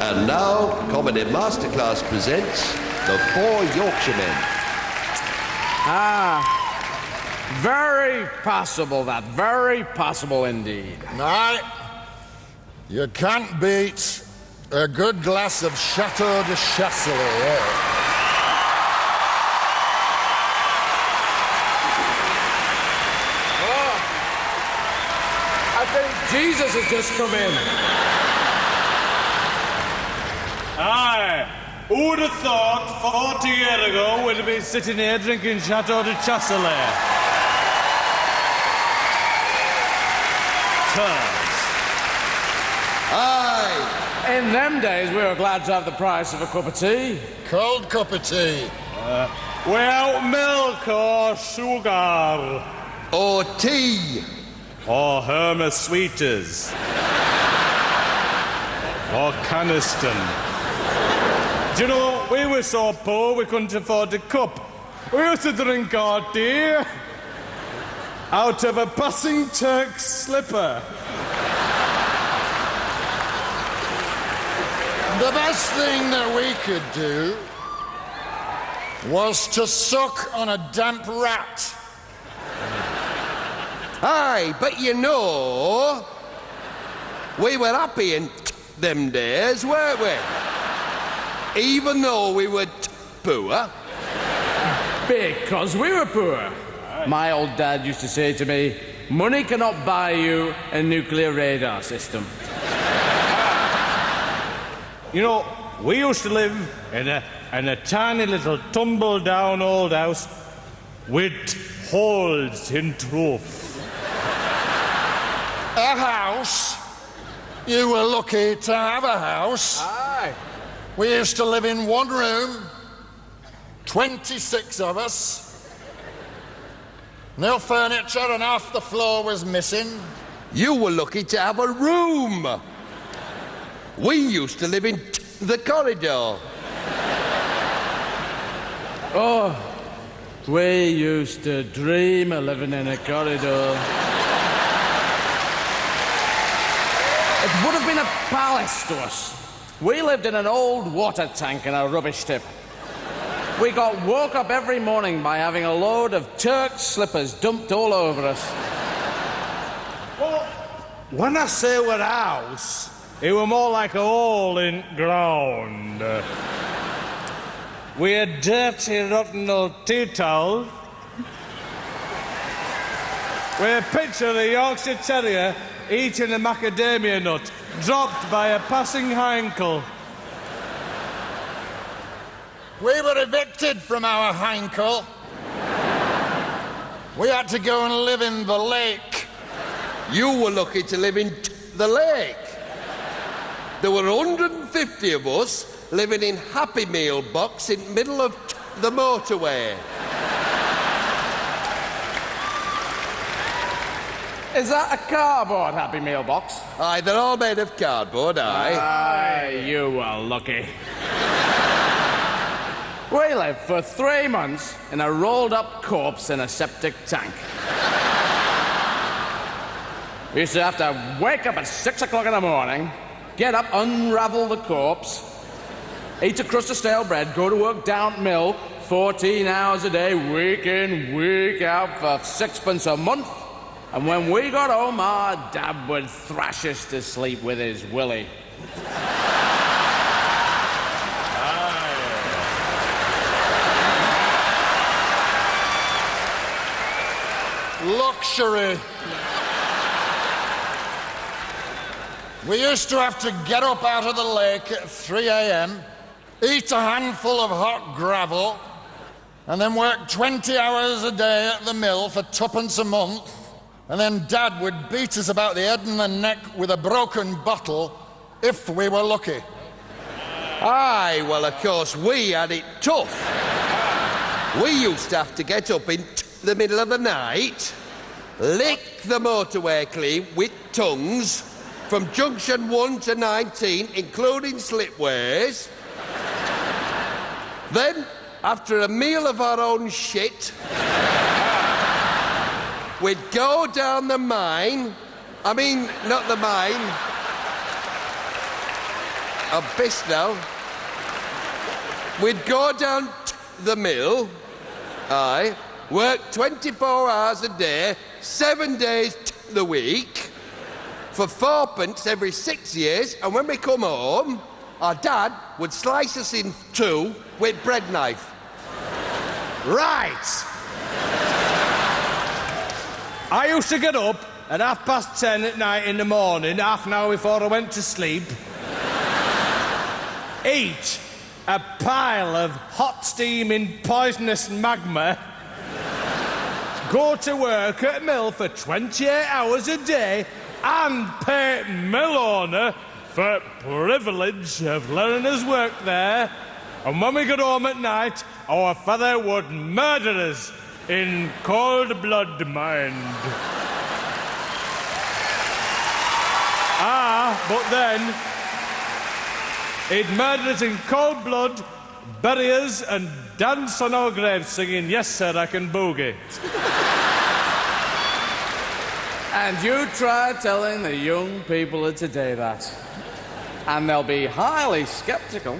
And now, Comedy Masterclass presents the 4 Yorkshiremen. Very possible, that. Very possible indeed. No, you can't beat a good glass of Chateau de Chasselet. I think Jesus has just come in. Aye. Who would have thought 40 years ago we'd have been sitting here drinking Chateau de Chasselet? Turns. Aye. In them days, we were glad to have the price of a cup of tea. Cold cup of tea. Without milk or sugar. Or tea. Or Hermes Sweeters. Or Caniston. Do you know, we were so poor we couldn't afford a cup. We used to drink our tea out of a passing Turk's slipper. The best thing that we could do was to suck on a damp rat. Aye, but you know, we were happy in them days, weren't we? Even though we were poor. Because we were poor. My old dad used to say to me, money cannot buy you a nuclear radar system. You know, we used to live in a tiny little tumble-down old house with holes in roof. A house? You were lucky to have a house. Aye. We used to live in one room, 26 of us. No furniture and half the floor was missing. You were lucky to have a room. We used to live in the corridor. Oh, we used to dream of living in a corridor. It would have been a palace to us. We lived in an old water tank in a rubbish tip. We got woke up every morning by having a load of Turk's slippers dumped all over us. Well, when I say we're a house, it were more like a hole in ground. We had dirty, rotten old tea towels. We had a picture of a Yorkshire Terrier eating a macadamia nut, dropped by a passing hinkle. We were evicted from our hinkle. We had to go and live in the lake. You were lucky to live in the lake. There were 150 of us living in Happy Meal box in middle of the motorway. Is that a cardboard Happy Meal box? Aye, they're all made of cardboard, aye. Aye, you were lucky. We lived for 3 months in a rolled-up corpse in a septic tank. We used to have to wake up at 6 o'clock in the morning, get up, unravel the corpse, eat a crust of stale bread, go to work down at mill, 14 hours a day, week in, week out, for 6pence a month. And when we got home, our dad would thrash us to sleep with his willy. Luxury. We used to have to get up out of the lake at 3 a.m., eat a handful of hot gravel, and then work 20 hours a day at the mill for 2pence a month. And then Dad would beat us about the head and the neck with a broken bottle if we were lucky. Aye, well, of course, we had it tough. We used to have to get up in the middle of the night, lick the motorway clean with tongues from junction 1 to 19, including slipways. Then, after a meal of our own shit, we'd go down the mine. I mean, not the mine. I'm pissed now. We'd go down the mill, aye, work 24 hours a day, 7 days the week, for 4pence every 6 years, and when we come home, our dad would slice us in two with bread knife. Right. I used to get up at 10:30 at night in the morning, half an hour before I went to sleep, eat a pile of hot steaming poisonous magma, go to work at a mill for 28 hours a day, and pay mill owner for privilege of letting us work there. And when we got home at night, our father would murder us in cold blood, mind. But then he'd murder us in cold blood, bury us, and dance on our graves singing, "Yes, sir, I can boogie." And you try telling the young people of today that, and they'll be highly sceptical.